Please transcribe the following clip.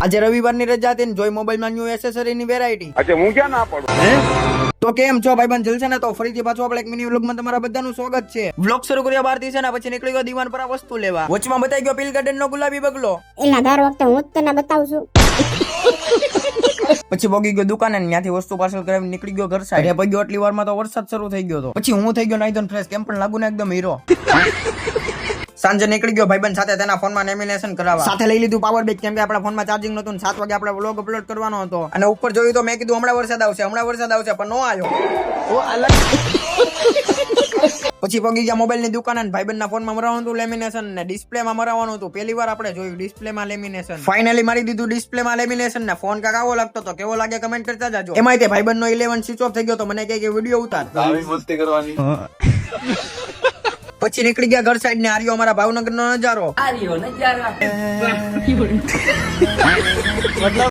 આજે રવિવારની રજા હતી ને જોઈ મોબાઈલમાં ન્યુ એસેસરીની વેરાયટી. अच्छा હું ક્યાં ના પડું. તો કેમ છો ભાઈબંધ, જલસે ને? તો ફરીથી પાછું આપણે એક મિની વ્લોગમાં તમારા બધાનું સ્વાગત છે. વ્લોગ શરૂ કર્યા બહારથી છે ને પછી નીકળી ગયો દીવાન પર આ વસ્તુ લેવા. વચમાં બતાઈ ગયો પીલ ગાર્ડન નો ગુલાબી બગલો. એલા દર વખતે હું જ તને બતાવું છું. પછી પોગી ગયો દુકાને ને ત્યાંથી વસ્તુ પાર્સલ કરાવીને નીકળી ગયો ઘર સાઈડ. પગી ગયો એટલી વારમાં તો વરસાદ શરૂ થઈ ગયો હતો. પછી હું થઈ ગયો નાઈ ધોઈને ફ્રેશ, કેમ પણ લાગુ ને એકદમ હીરો. સાંજે નીકળી ગયો ભાઈબંધ સાથે તેના ફોનમાં લેમિનેશન કરાવવા. સાથે લઈ લીધું પાવર બેંક, કેમ કે આપણા ફોનમાં ચાર્જિંગ નતું ને 7 વાગે આપણે વ્લોગ અપલોડ કરવાનો હતો. અને ઉપર જોયું તો મેં કીધું હમણાં વરસાદ આવશે પણ નો આવ્યો. પછી પગી ગયા મોબાઈલ ની દુકાન અને ભાઈબંધ ના ફોનમાં મરાવવાનું હતું લેમિનેશન ને ડિસ્પ્લે માં મરાવવાનું હતું. પહેલી વાર આપણે જોયું ડિસ્પ્લે માં લેમિનેશન. ફાઇનલી મારી દીધું ડિસ્પ્લે માં લેમિનેશન ને ફોન કાક આવો લાગતો તો કેવો લાગે કમેન્ટ કરતા જાજો. એમાંય તે ભાઈબંધ નો 11 સ્વિચ ઓફ થઈ ગયો તો મને કહે કે વિડિયો ઉતાર. આવી મસ્તી કરવાની. પછી નીકળી ગયા ઘર સાઈડ ને આર્યો અમારા ભાવનગર નો નજારો.